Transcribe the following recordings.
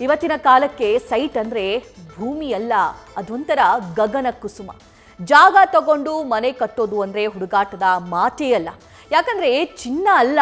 ಇವತ್ತಿನ ಕಾಲಕ್ಕೆ ಸೈಟ್ ಅಂದ್ರೆ ಭೂಮಿ ಅಲ್ಲ, ಅದೊಂಥರ ಗಗನ ಕುಸುಮ. ಜಾಗ ತಗೊಂಡು ಮನೆ ಕಟ್ಟೋದು ಅಂದ್ರೆ ಹುಡುಗಾಟದ ಮಾತೇ ಅಲ್ಲ. ಯಾಕಂದ್ರೆ ಚಿನ್ನ ಅಲ್ಲ,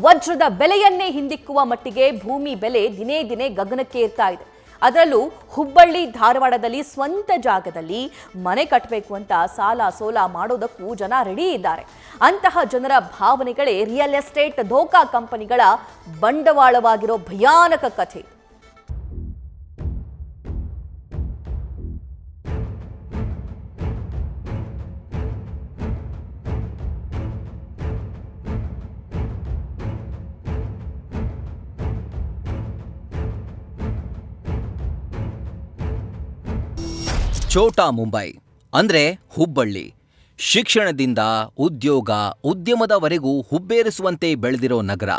ವಜ್ರದ ಬೆಲೆಯನ್ನೇ ಹಿಂದಿಕ್ಕುವ ಮಟ್ಟಿಗೆ ಭೂಮಿ ಬೆಲೆ ದಿನೇ ದಿನೇ ಗಗನಕ್ಕೆ ಏರ್ತಾ ಇದೆ. ಅದರಲ್ಲೂ ಹುಬ್ಬಳ್ಳಿ ಧಾರವಾಡದಲ್ಲಿ ಸ್ವಂತ ಜಾಗದಲ್ಲಿ ಮನೆ ಕಟ್ಟಬೇಕು ಅಂತ ಸಾಲ ಸೋಲ ಮಾಡೋದಕ್ಕೂ ಜನ ರೆಡಿ ಇದ್ದಾರೆ. ಅಂತಹ ಜನರ ಭಾವನೆಗಳೇ ರಿಯಲ್ ಎಸ್ಟೇಟ್ ಧೋಕಾ ಕಂಪನಿಗಳ ಬಂಡವಾಳವಾಗಿರೋ ಭಯಾನಕ ಕಥೆ. ಛೋಟಾ ಮುಂಬೈ ಅಂದ್ರೆ ಹುಬ್ಬಳ್ಳಿ. ಶಿಕ್ಷಣದಿಂದ ಉದ್ಯೋಗ ಉದ್ಯಮದವರೆಗೂ ಹುಬ್ಬೇರಿಸುವಂತೆ ಬೆಳೆದಿರೋ ನಗರ.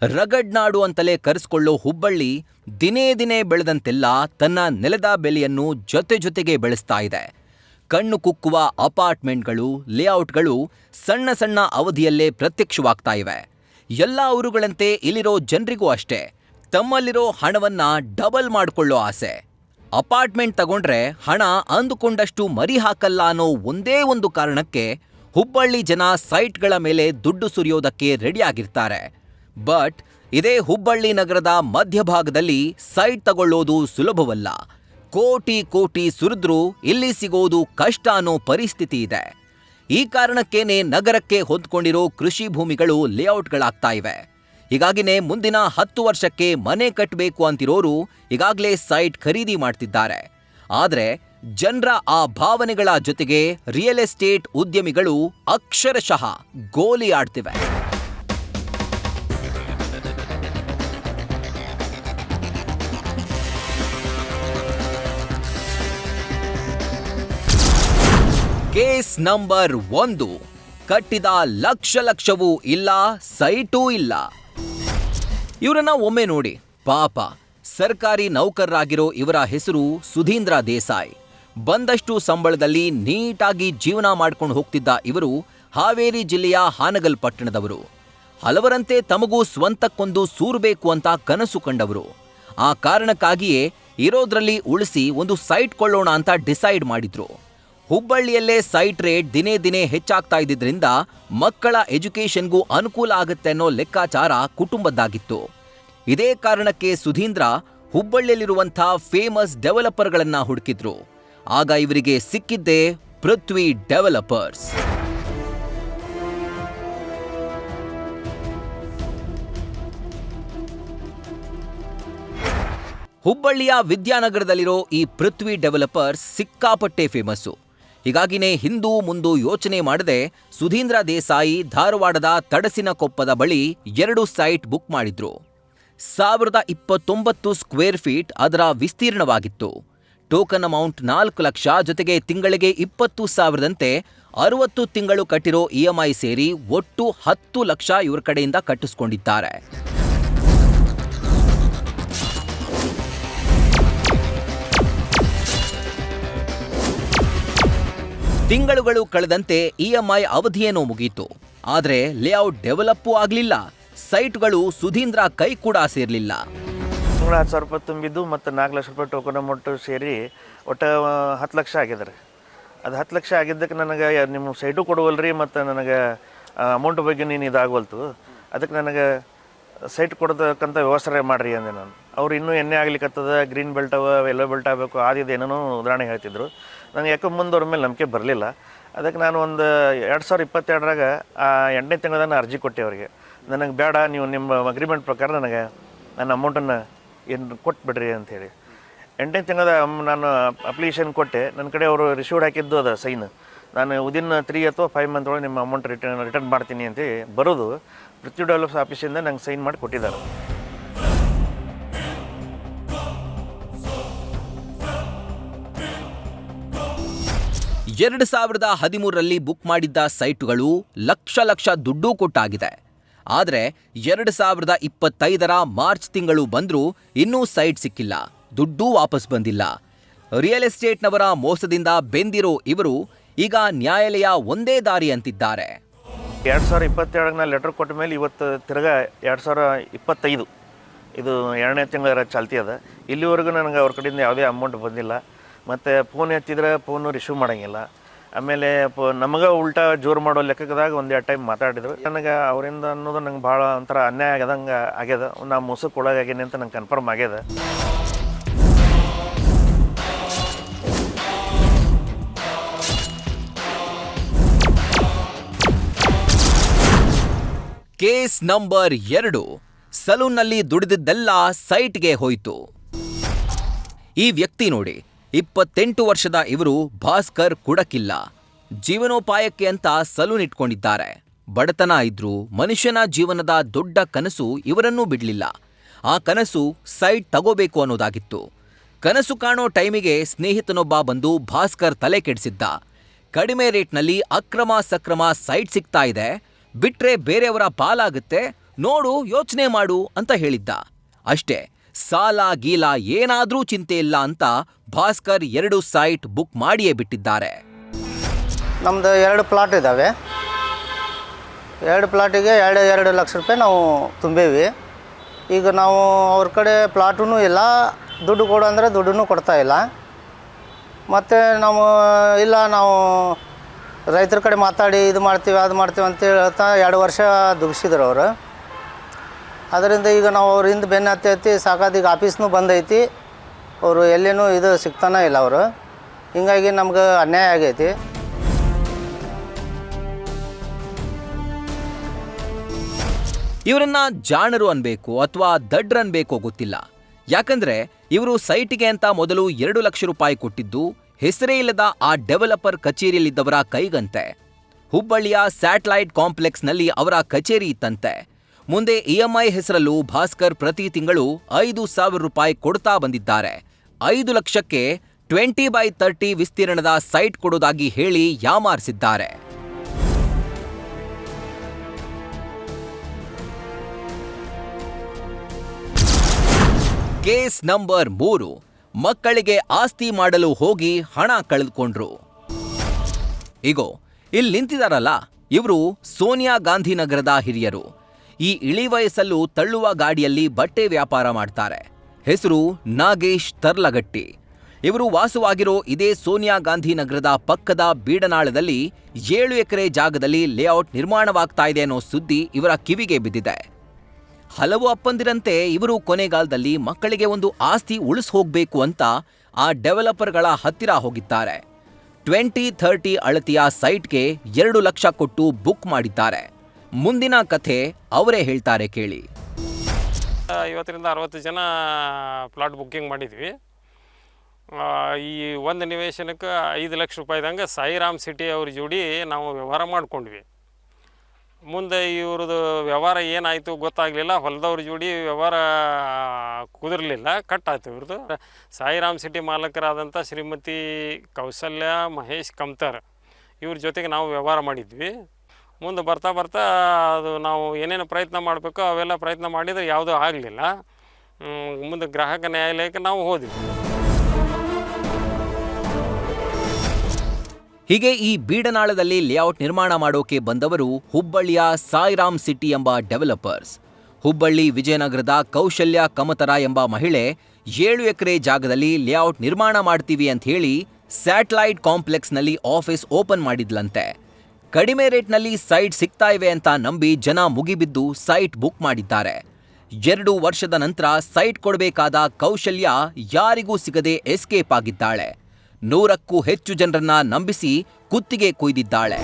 ರಗಡ್ ನಾಡು ಅಂತಲೇ ಕರೆಸಿಕೊಳ್ಳೋ ಹುಬ್ಬಳ್ಳಿ ದಿನೇ ದಿನೇ ಬೆಳೆದಂತೆಲ್ಲ ತನ್ನ ನೆಲದ ಬೆಲೆಯನ್ನು ಜೊತೆಗೆ ಬೆಳೆಸ್ತಾ ಇದೆ. ಕಣ್ಣು ಕುಕ್ಕುವ ಅಪಾರ್ಟ್ಮೆಂಟ್ಗಳು, ಲೇಔಟ್ಗಳು ಸಣ್ಣ ಸಣ್ಣ ಅವಧಿಯಲ್ಲೇ ಪ್ರತ್ಯಕ್ಷವಾಗ್ತಾ ಇವೆ. ಎಲ್ಲ ಊರುಗಳಂತೆ ಇಲ್ಲಿರೋ ಜನರಿಗೂ ಅಷ್ಟೇ ತಮ್ಮಲ್ಲಿರೋ ಹಣವನ್ನ ಡಬಲ್ ಮಾಡಿಕೊಳ್ಳೋ ಆಸೆ. ಅಪಾರ್ಟ್ಮೆಂಟ್ ತಗೊಂಡ್ರೆ ಹಣ ಅಂದುಕೊಂಡಷ್ಟು ಮರಿ ಹಾಕಲ್ಲ ಅನ್ನೋ ಒಂದೇ ಒಂದು ಕಾರಣಕ್ಕೆ ಹುಬ್ಬಳ್ಳಿ ಜನ ಸೈಟ್ಗಳ ಮೇಲೆ ದುಡ್ಡು ಸುರಿಯೋದಕ್ಕೆ ರೆಡಿಯಾಗಿರ್ತಾರೆ. ಬಟ್ ಇದೇ ಹುಬ್ಬಳ್ಳಿ ನಗರದ ಮಧ್ಯಭಾಗದಲ್ಲಿ ಸೈಟ್ ತಗೊಳ್ಳೋದು ಸುಲಭವಲ್ಲ. ಕೋಟಿ ಸುರಿದ್ರೂ ಇಲ್ಲಿ ಸಿಗೋದು ಕಷ್ಟ ಅನ್ನೋ ಪರಿಸ್ಥಿತಿ ಇದೆ. ಈ ಕಾರಣಕ್ಕೇನೆ ನಗರಕ್ಕೆ ಹೊಂದ್ಕೊಂಡಿರೋ ಕೃಷಿ ಭೂಮಿಗಳು ಲೇಔಟ್ಗಳಾಗ್ತಾ ಇವೆ. ಹೀಗಾಗಿನೇ ಮುಂದಿನ 10 ವರ್ಷಕ್ಕೆ ಮನೆ ಕಟ್ಟಬೇಕು ಅಂತಿರೋರು ಈಗಾಗಲೇ ಸೈಟ್ ಖರೀದಿ ಮಾಡ್ತಿದ್ದಾರೆ. ಆದರೆ ಜನರ ಆ ಭಾವನೆಗಳ ಜೊತೆಗೆ ರಿಯಲ್ ಎಸ್ಟೇಟ್ ಉದ್ಯಮಿಗಳು ಅಕ್ಷರಶಃ ಗೋಲಿ ಆಡ್ತಿವೆ. Case number 1. ಕಟ್ಟಿದ ಲಕ್ಷವೂ ಇಲ್ಲ, ಸೈಟೂ ಇಲ್ಲ. ಇವರನ್ನ ಒಮ್ಮೆ ನೋಡಿ, ಪಾಪ ಸರ್ಕಾರಿ ನೌಕರರಾಗಿರೋ ಇವರ ಹೆಸರು ಸುಧೀಂದ್ರ ದೇಸಾಯಿ. ಬಂದಷ್ಟು ಸಂಬಳದಲ್ಲಿ ನೀಟಾಗಿ ಜೀವನ ಮಾಡ್ಕೊಂಡು ಹೋಗ್ತಿದ್ದ ಇವರು ಹಾವೇರಿ ಜಿಲ್ಲೆಯ ಹಾನಗಲ್ ಪಟ್ಟಣದವರು. ಹಲವರಂತೆ ತಮಗೂ ಸ್ವಂತಕ್ಕೊಂದು ಸೂರಬೇಕು ಅಂತ ಕನಸು ಕಂಡವರು. ಆ ಕಾರಣಕ್ಕಾಗಿಯೇ ಇರೋದ್ರಲ್ಲಿ ಉಳಿಸಿ ಒಂದು ಸೈಟ್ ಕೊಳ್ಳೋಣ ಅಂತ ಡಿಸೈಡ್ ಮಾಡಿದ್ರು. ಹುಬ್ಬಳ್ಳಿಯಲ್ಲೇ ಸೈಟ್ ರೇಟ್ ದಿನೇ ದಿನೇ ಹೆಚ್ಚಾಗ್ತಾ ಇದ್ದಿದ್ರಿಂದ ಮಕ್ಕಳ ಎಜುಕೇಷನ್ಗೂ ಅನುಕೂಲ ಆಗುತ್ತೆ ಅನ್ನೋ ಲೆಕ್ಕಾಚಾರ ಕುಟುಂಬದ್ದಾಗಿತ್ತು. ಇದೇ ಕಾರಣಕ್ಕೆ ಸುಧೀಂದ್ರ ಹುಬ್ಬಳ್ಳಿಯಲ್ಲಿರುವಂಥ ಫೇಮಸ್ ಡೆವಲಪರ್ಗಳನ್ನ ಹುಡುಕಿದ್ರು. ಆಗ ಇವರಿಗೆ ಸಿಕ್ಕಿದ್ದೇ ಪೃಥ್ವಿ ಡೆವಲಪರ್ಸ್. ಹುಬ್ಬಳ್ಳಿಯ ವಿದ್ಯಾನಗರದಲ್ಲಿರೋ ಈ ಪೃಥ್ವಿ ಡೆವಲಪರ್ಸ್ ಸಿಕ್ಕಾಪಟ್ಟೆ ಫೇಮಸ್ಸು. ಹೀಗಾಗಿನೇ ಹಿಂದೂ ಮುಂದೂ ಯೋಚನೆ ಮಾಡದೆ ಸುಧೀಂದ್ರ ದೇಸಾಯಿ ಧಾರವಾಡದ ತಡಸಿನಕೊಪ್ಪದ ಬಳಿ 2 ಸೈಟ್ ಬುಕ್ ಮಾಡಿದ್ರು. 1029 ಸ್ಕ್ವೇರ್ ಫೀಟ್ ಅದರ ವಿಸ್ತೀರ್ಣವಾಗಿತ್ತು. ಟೋಕನ್ ಅಮೌಂಟ್ 4 ಲಕ್ಷ, ಜೊತೆಗೆ ತಿಂಗಳಿಗೆ 20,000ದಂತೆ 60 ತಿಂಗಳು ಕಟ್ಟಿರೋ EMI ಸೇರಿ ಒಟ್ಟು 10 ಲಕ್ಷ ಇವರ ಕಡೆಯಿಂದ ಕಟ್ಟಿಸ್ಕೊಂಡಿದ್ದಾರೆ. ತಿಂಗಳುಗಳು ಕಳೆದಂತೆ EMI ಅವಧಿಯೇನೋ ಮುಗೀತು. ಆದರೆ ಲೇಔಟ್ ಡೆವಲಪ್ಪೂ ಆಗಲಿಲ್ಲ. ಸೈಟ್ಗಳು ಸುಧೀಂದ್ರ ಕೈ ಕೂಡ ಸೇರಲಿಲ್ಲ. 10,000 ರೂಪಾಯಿ ತುಂಬಿದ್ದು ಮತ್ತು 4 ಲಕ್ಷ ರೂಪಾಯಿ ಟೋಕನ್ ಅಮೌಂಟ್ ಸೇರಿ ಒಟ್ಟು 10 ಲಕ್ಷ ಆಗಿದ್ದಾರೆ. ಅದು 10 ಲಕ್ಷ ಆಗಿದ್ದಕ್ಕೆ ನನಗೆ ನಿಮ್ಮ ಸೈಟು ಕೊಡುವಲ್ರಿ ಮತ್ತು ನನಗೆ ಅಮೌಂಟ್ ಬಗ್ಗೆ ನೀನು ಇದಾಗವಲ್ತು, ಅದಕ್ಕೆ ನನಗೆ ಸೈಟ್ ಕೊಡೋದಕ್ಕಂತ ವ್ಯವಸ್ಥೆ ಮಾಡಿರಿ ಅಂದೆ ನಾನು. ಅವ್ರು ಇನ್ನೂ ಎಣ್ಣೆ ಆಗ್ಲಿಕ್ಕತ್ತದ, ಗ್ರೀನ್ ಬೆಲ್ಟ್ ಅವ, ಎಲ್ಲೋ ಬೆಲ್ಟ್ ಆಗಬೇಕು, ಆದಿದ್ದು ಏನೇನೋ ಉದಾಹರಣೆ ಹೇಳ್ತಿದ್ರು. ನನಗೆ ಯಾಕೋ ಮುಂದೆ ಅವ್ರ ಮೇಲೆ ನಂಬಿಕೆ ಬರಲಿಲ್ಲ. ಅದಕ್ಕೆ ನಾನು ಒಂದು 2022ರಾಗ 8ನೇ ತಿಂಗಳದಾಗ ನಾನು ಅರ್ಜಿ ಕೊಟ್ಟೆ ಅವರಿಗೆ. ನನಗೆ ಬೇಡ, ನೀವು ನಿಮ್ಮ ಅಗ್ರಿಮೆಂಟ್ ಪ್ರಕಾರ ನನಗೆ ನನ್ನ ಅಮೌಂಟನ್ನು ಏನು ಕೊಟ್ಬಿಡ್ರಿ ಅಂಥೇಳಿ. 8ನೇ ತಿಂಗಳದ ನಾನು ಅಪ್ಲಿಕೇಶನ್ ಕೊಟ್ಟೆ. ನನ್ನ ಕಡೆ ಅವರು ರಿಸೀವ್ಡ್ ಹಾಕಿದ್ದು ಅದ ಸೈನ್. ನಾನು ವಿದಿನ್ 3 ಅಥವಾ 5 ಮಂತ್ ಒಳಗೆ ನಿಮ್ಮ ಅಮೌಂಟ್ ರಿಟರ್ನ್ ಮಾಡ್ತೀನಿ ಅಂತ ಬರೋದು ಪೃಥ್ವಿ ಡೆವಲಪ್ಸ್ ಆಫೀಸಿಂದ ನಂಗೆ ಸೈನ್ ಮಾಡಿ ಕೊಟ್ಟಿದ್ದಾರೆ. ಎರಡು 2013ರಲ್ಲಿ ಬುಕ್ ಮಾಡಿದ್ದ ಸೈಟುಗಳು ಲಕ್ಷ ದುಡ್ಡು ಕೊಟ್ಟಾಗಿದೆ. ಆದರೆ 2025ರ ಮಾರ್ಚ್ ತಿಂಗಳು ಬಂದರೂ ಇನ್ನೂ ಸೈಟ್ ಸಿಕ್ಕಿಲ್ಲ, ದುಡ್ಡೂ ವಾಪಸ್ ಬಂದಿಲ್ಲ. ರಿಯಲ್ ಎಸ್ಟೇಟ್ನವರ ಮೋಸದಿಂದ ಬೆಂದಿರೋ ಇವರು ಈಗ ನ್ಯಾಯಾಲಯ ಒಂದೇ ದಾರಿ ಅಂತಿದ್ದಾರೆ. 2022ಗೆ ನಾನು ಲೆಟರ್ ಕೊಟ್ಟ ಮೇಲೆ ಇವತ್ತು ತಿರ್ಗಾ 2025 ಇದು 2ನೇ ತಿಂಗಳ ಚಾಲ್ತಿ ಅದ. ಇಲ್ಲಿವರೆಗೂ ನನಗೆ ಅವ್ರ ಕಡೆಯಿಂದ ಯಾವುದೇ ಅಮೌಂಟ್ ಬಂದಿಲ್ಲ. ಮತ್ತು ಫೋನ್ ಎತ್ತಿದ್ರೆ ಫೋನು ರಿಸೀವ್ ಮಾಡೋಂಗಿಲ್ಲ. ಆಮೇಲೆ ನಮಗೆ ಉಲ್ಟಾ ಜೋರು ಮಾಡೋ ಲೆಕ್ಕದಾಗ 1-2 ಟೈಮ್ ಮಾತಾಡಿದ್ರು. ನನಗೆ ಅವರಿಂದ ಅನ್ನೋದು ನಂಗೆ ಭಾಳ ಒಂಥರ ಅನ್ಯಾಯ ಆಗದಂಗೆ ಆಗ್ಯದ. ನಾ ಮೋಸಕ್ಕೆ ಒಳಗಾಗೀನಿ ಅಂತ ನಂಗೆ ಕನ್ಫರ್ಮ್ ಆಗ್ಯದ. Case number 2. ಸಲೂನ್ನಲ್ಲಿ ದುಡಿದಿದ್ದೆಲ್ಲ ಸೈಟ್ಗೆ ಹೋಯಿತು. ಈ ವ್ಯಕ್ತಿ ನೋಡಿ, 28 ವರ್ಷದ ಇವರು ಭಾಸ್ಕರ್ ಕುಡಕಿಲ್ಲ. ಜೀವನೋಪಾಯಕ್ಕೆ ಅಂತ ಸಲೂನ್ ಇಟ್ಕೊಂಡಿದ್ದಾರೆ. ಬಡತನ ಇದ್ರೂ ಮನುಷ್ಯನ ಜೀವನದ ದೊಡ್ಡ ಕನಸು ಇವರನ್ನೂ ಬಿಡಲಿಲ್ಲ. ಆ ಕನಸು ಸೈಟ್ ತಗೋಬೇಕು ಅನ್ನೋದಾಗಿತ್ತು. ಕನಸು ಕಾಣೋ ಟೈಮಿಗೆ ಸ್ನೇಹಿತನೊಬ್ಬ ಬಂದು ಭಾಸ್ಕರ್ ತಲೆ ಕೆಡಿಸಿದ್ದ. ಕಡಿಮೆ ರೇಟ್ನಲ್ಲಿ ಅಕ್ರಮ ಸಕ್ರಮ ಸೈಟ್ ಸಿಗ್ತಾ ಇದೆ, ಬಿಟ್ರೆ ಬೇರೆಯವರ ಪಾಲಾಗುತ್ತೆ, ನೋಡು ಯೋಚನೆ ಮಾಡು ಅಂತ ಹೇಳಿದ್ದ. ಅಷ್ಟೇ, ಸಾಲ ಗೀಲ ಏನಾದ್ರೂ ಚಿಂತೆ ಇಲ್ಲ ಅಂತ ಭಾಸ್ಕರ್ 2 ಸೈಟ್ ಬುಕ್ ಮಾಡಿಯೇ ಬಿಟ್ಟಿದ್ದಾರೆ. ನಮ್ಮದು 2 ಪ್ಲಾಟ್ ಇದ್ದಾವೆ. 2 ಪ್ಲಾಟಿಗೆ 2 ಲಕ್ಷ ರೂಪಾಯಿ ನಾವು ತುಂಬೀವಿ. ಈಗ ನಾವು ಅವ್ರ ಕಡೆ ಪ್ಲಾಟೂ ಇಲ್ಲ, ದುಡ್ಡು ಕೊಡು ಅಂದರೆ ದುಡ್ಡನ್ನು ಕೊಡ್ತಾ ಇಲ್ಲ. ಮತ್ತು ನಾವು ಇಲ್ಲ, ನಾವು ರೈತರ ಕಡೆ ಮಾತಾಡಿ ಇದು ಮಾಡ್ತೀವಿ ಅದು ಮಾಡ್ತೀವಿ ಅಂತ ಹೇಳ್ತಾ 2 ವರ್ಷ ದುಗ್ಸಿದ್ರು ಅವರು. ಅದರಿಂದ ಈಗ ನಾವು ಅವ್ರಿಂದ ಬೆನ್ನು ಹತ್ತಿ ಸಾಕಾದ. ಈಗ ಆಫೀಸ್ನೂ ಬಂದೈತಿ, ಅವರು ಎಲ್ಲೇನೂ ಇದು ಸಿಗ್ತಾನೆ ಇಲ್ಲ ಅವರು. ಹೀಗಾಗಿ ನಮ್ಗೆ ಅನ್ಯಾಯ ಆಗೈತಿ. ಇವರನ್ನ ಜಾಣರು ಅನ್ಬೇಕು ಅಥವಾ ದಡ್ರು ಅನ್ಬೇಕೋ ಗೊತ್ತಿಲ್ಲ. ಯಾಕಂದ್ರೆ ಇವರು ಸೈಟಿಗೆ ಅಂತ ಮೊದಲು 2 ಲಕ್ಷ ರೂಪಾಯಿ ಕೊಟ್ಟಿದ್ದು ಹೆಸರೇ ಇಲ್ಲದ ಆ ಡೆವಲಪರ್ ಕಚೇರಿಯಲ್ಲಿದ್ದವರ ಕೈಗಂತೆ. ಹುಬ್ಬಳ್ಳಿಯ ಸ್ಯಾಟಲೈಟ್ ಕಾಂಪ್ಲೆಕ್ಸ್ನಲ್ಲಿ ಅವರ ಕಚೇರಿ ಇತ್ತಂತೆ. ಮುಂದೆ EMI ಹೆಸರಲ್ಲೂ ಭಾಸ್ಕರ್ ಪ್ರತಿ ತಿಂಗಳು 5,000 ರೂಪಾಯಿ ಕೊಡ್ತಾ ಬಂದಿದ್ದಾರೆ. 5 ಲಕ್ಷಕ್ಕೆ 20x30 ವಿಸ್ತೀರ್ಣದ ಸೈಟ್ ಕೊಡೋದಾಗಿ ಹೇಳಿ ಯಾಮಾರಿಸಿದ್ದಾರೆ. Case number 3. ಮಕ್ಕಳಿಗೆ ಆಸ್ತಿ ಮಾಡಲು ಹೋಗಿ ಹಣ ಕಳೆದುಕೊಂಡ್ರು. ಇಗೋ ಇಲ್ಲಿ ನಿಂತಿದಾರಲ್ಲ, ಇವರು ಸೋನಿಯಾ ಗಾಂಧಿನಗರದ ಹಿರಿಯರು. ಈ ಇಳಿ ವಯಸ್ಸಲ್ಲೂ ತಳ್ಳುವ ಗಾಡಿಯಲ್ಲಿ ಬಟ್ಟೆ ವ್ಯಾಪಾರ ಮಾಡ್ತಾರೆ. ಹೆಸರು ನಾಗೇಶ್ ತರ್ಲಗಟ್ಟಿ. ಇವರು ವಾಸವಾಗಿರೋ ಇದೇ ಸೋನಿಯಾ ಗಾಂಧಿನಗರದ ಪಕ್ಕದ ಬೀಡನಾಳದಲ್ಲಿ 7 ಎಕರೆ ಜಾಗದಲ್ಲಿ ಲೇಔಟ್ ನಿರ್ಮಾಣವಾಗ್ತಾ ಇದೆ ಅನ್ನೋ ಸುದ್ದಿ ಇವರ ಕಿವಿಗೆ ಬಿದ್ದಿದೆ. ಹಲವು ಅಪ್ಪಂದಿರಂತೆ ಇವರು ಕೊನೆಗಾಲದಲ್ಲಿ ಮಕ್ಕಳಿಗೆ ಒಂದು ಆಸ್ತಿ ಉಳಿಸ್ ಹೋಗ್ಬೇಕು ಅಂತ ಆ ಡೆವಲಪರ್ಗಳ ಹತ್ತಿರ ಹೋಗಿದ್ದಾರೆ. 20-30 ಅಳತೆಯ ಸೈಟ್ಗೆ 2 ಲಕ್ಷ ಕೊಟ್ಟು ಬುಕ್ ಮಾಡಿದ್ದಾರೆ. ಮುಂದಿನ ಕಥೆ ಅವರೇ ಹೇಳ್ತಾರೆ ಕೇಳಿ. 50ರಿಂದ 60 ಜನ ಪ್ಲಾಟ್ ಬುಕ್ಕಿಂಗ್ ಮಾಡಿದ್ವಿ. ಈ ಒಂದು ನಿವೇಶನಕ್ಕೆ 5 ಲಕ್ಷ ರೂಪಾಯಿದಂಗೆ ಸಾಯಿರಾಮ್ ಸಿಟಿ ಅವ್ರ ಜೋಡಿ ನಾವು ವ್ಯವಹಾರ ಮಾಡ್ಕೊಂಡ್ವಿ. ಮುಂದೆ ಇವ್ರದ್ದು ವ್ಯವಹಾರ ಏನಾಯಿತು ಗೊತ್ತಾಗಲಿಲ್ಲ. ಹೊಲದವ್ರ ಜೋಡಿ ವ್ಯವಹಾರ ಕುದುರಲಿಲ್ಲ, ಕಟ್ಟಾಯ್ತು ಇವ್ರದ್ದು. ಸಾಯಿರಾಮ್ ಸಿಟಿ ಮಾಲಕರಾದಂಥ ಶ್ರೀಮತಿ ಕೌಸಲ್ಯ ಮಹೇಶ್ ಕಮ್ತರ್ ಇವ್ರ ಜೊತೆಗೆ ನಾವು ವ್ಯವಹಾರ ಮಾಡಿದ್ವಿ. ಮುಂದೆ ಬರ್ತಾ ಬರ್ತಾ ಅದು ನಾವು ಏನೇನು ಪ್ರಯತ್ನ ಮಾಡಬೇಕು ಅವೆಲ್ಲ ಪ್ರಯತ್ನ ಮಾಡಿದರೆ ಯಾವುದೂ ಆಗಲಿಲ್ಲ. ಮುಂದೆ ಗ್ರಾಹಕ ನ್ಯಾಯಾಲಯಕ್ಕೆ ನಾವು ಹೋದ್ವಿ. ಹೀಗೆ ಈ ಬೀಡನಾಳದಲ್ಲಿ ಲೇಔಟ್ ನಿರ್ಮಾಣ ಮಾಡೋಕೆ ಬಂದವರು ಹುಬ್ಬಳ್ಳಿಯ ಸಾಯಿರಾಮ್ ಸಿಟಿ ಎಂಬ ಡೆವಲಪರ್ಸ್. ಹುಬ್ಬಳ್ಳಿ ವಿಜಯನಗರದ ಕೌಶಲ್ಯ ಕಮತರ ಎಂಬ ಮಹಿಳೆ 7 ಎಕರೆ ಜಾಗದಲ್ಲಿ ಲೇಔಟ್ ನಿರ್ಮಾಣ ಮಾಡ್ತೀವಿ ಅಂತ ಹೇಳಿ ಸ್ಯಾಟಲೈಟ್ ಕಾಂಪ್ಲೆಕ್ಸ್ನಲ್ಲಿ ಆಫೀಸ್ ಓಪನ್ ಮಾಡಿದ್ಲಂತೆ. ಕಡಿಮೆ ರೇಟ್ನಲ್ಲಿ ಸೈಟ್ ಸಿಗ್ತಾ ಇವೆ ಅಂತ ನಂಬಿ ಜನ ಮುಗಿಬಿದ್ದು ಸೈಟ್ ಬುಕ್ ಮಾಡಿದ್ದಾರೆ. 2 ವರ್ಷದ ನಂತರ ಸೈಟ್ ಕೊಡಬೇಕಾದ ಕೌಶಲ್ಯ ಯಾರಿಗೂ ಸಿಗದೆ ಎಸ್ಕೇಪ್ ಆಗಿದ್ದಾಳೆ. 100ಕ್ಕೂ ಹೆಚ್ಚು ಜನರನ್ನ ನಂಬಿಸಿ ಕುತ್ತಿಗೆ ಕೊಯ್ದಿದ್ದಾಳೆ.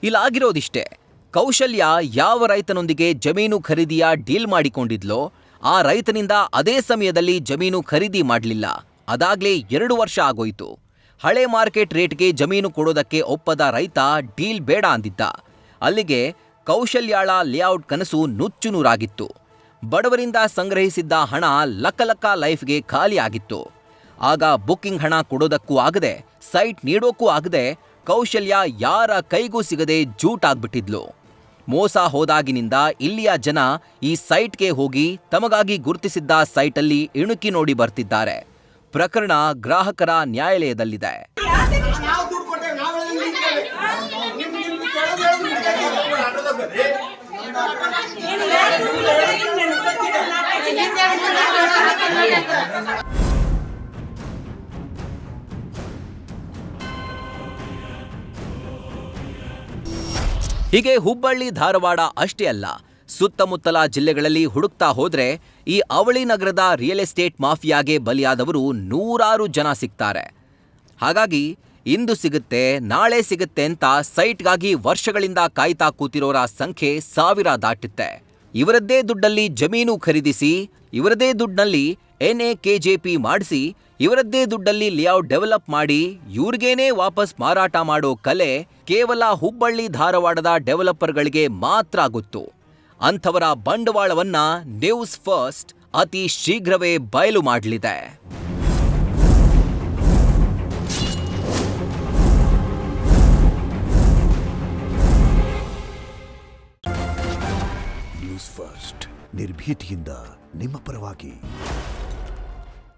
ಇಲ್ಲಾಗಿರೋದಿಷ್ಟೇ, ಕೌಶಲ್ಯ ಯಾವ ರೈತನೊಂದಿಗೆ ಜಮೀನು ಖರೀದಿಯ ಡೀಲ್ ಮಾಡಿಕೊಂಡಿದ್ಲೋ ಆ ರೈತನಿಂದ ಅದೇ ಸಮಯದಲ್ಲಿ ಜಮೀನು ಖರೀದಿ ಮಾಡಲಿಲ್ಲ. ಅದಾಗ್ಲೇ 2 ವರ್ಷ ಆಗೋಯ್ತು. ಹಳೆ ಮಾರ್ಕೆಟ್ ರೇಟ್ಗೆ ಜಮೀನು ಕೊಡೋದಕ್ಕೆ ಒಪ್ಪದ ರೈತ ಡೀಲ್ ಬೇಡ ಅಂದಿದ್ದ. ಅಲ್ಲಿಗೆ ಕೌಶಲ್ಯಾಳ ಲೇಔಟ್ ಕನಸು ನುಚ್ಚುನೂರಾಗಿತ್ತು. ಬಡವರಿಂದ ಸಂಗ್ರಹಿಸಿದ್ದ ಹಣ ಲಕ್ಕ ಲೈಫ್ಗೆ ಖಾಲಿ ಆಗಿತ್ತು. ಆಗ ಬುಕ್ಕಿಂಗ್ ಹಣ ಕೊಡೋದಕ್ಕೂ ಆಗದೆ, ಸೈಟ್ ನೀಡೋಕ್ಕೂ ಆಗದೆ ಕೌಶಲ್ಯ ಯಾರ ಕೈಗೂ ಸಿಗದೆ ಜೂಟಾಗ್ಬಿಟ್ಟಿದ್ಲು. ಮೋಸ ಹೋದಾಗಿನಿಂದ ಇಲ್ಲಿಯ ಜನ ಈ ಸೈಟ್ಗೆ ಹೋಗಿ ತಮಗಾಗಿ ಗುರುತಿಸಿದ್ದ ಸೈಟಲ್ಲಿ ಇಣುಕಿ ನೋಡಿ ಬರ್ತಿದ್ದಾರೆ. ಪ್ರಕರಣ ಗ್ರಾಹಕರ ನ್ಯಾಯಾಲಯದಲ್ಲಿದೆ. ಹೀಗೆ ಹುಬ್ಬಳ್ಳಿ ಧಾರವಾಡ ಅಷ್ಟೇ ಅಲ್ಲ, ಸುತ್ತಮುತ್ತಲ ಜಿಲ್ಲೆಗಳಲ್ಲಿ ಹುಡುಕ್ತಾ ಹೋದ್ರೆ ಈ ಅವಳಿ ನಗರದ ರಿಯಲ್ ಎಸ್ಟೇಟ್ ಮಾಫಿಯಾಗೆ ಬಲಿಯಾದವರು ನೂರಾರು ಜನ ಸಿಗ್ತಾರೆ. ಹಾಗಾಗಿ ಇಂದು ಸಿಗುತ್ತೆ ನಾಳೆ ಸಿಗುತ್ತೆ ಅಂತ ಸೈಟ್ಗಾಗಿ ವರ್ಷಗಳಿಂದ ಕಾಯ್ತಾ ಕೂತಿರೋರ ಸಂಖ್ಯೆ 1000 ದಾಟುತ್ತೆ. ಇವರದ್ದೇ ದುಡ್ಡಲ್ಲಿ ಜಮೀನು ಖರೀದಿಸಿ, ಇವರದೇ ದುಡ್ಡಿನಲ್ಲಿ NAKJP ಮಾಡಿಸಿ, ಇವರದ್ದೇ ದುಡ್ಡಲ್ಲಿ ಲೇಔಟ್ ಡೆವಲಪ್ ಮಾಡಿ ಇವ್ರಿಗೇನೇ ವಾಪಸ್ ಮಾರಾಟ ಮಾಡೋ ಕಲೆ ಕೇವಲ ಹುಬ್ಬಳ್ಳಿ ಧಾರವಾಡದ ಡೆವಲಪರ್ಗಳಿಗೆ ಮಾತ್ರ ಗೊತ್ತು. ಅಂಥವರ ಬಂಡವಾಳವನ್ನ ನ್ಯೂಸ್ ಫಸ್ಟ್ ಅತಿ ಶೀಘ್ರವೇ ಬಯಲು ಮಾಡಲಿದೆ. ನ್ಯೂಸ್ ಫಸ್ಟ್ ನಿರ್ಭೀತಿಯಿಂದ ನಿಮ್ಮ ಪರವಾಗಿ.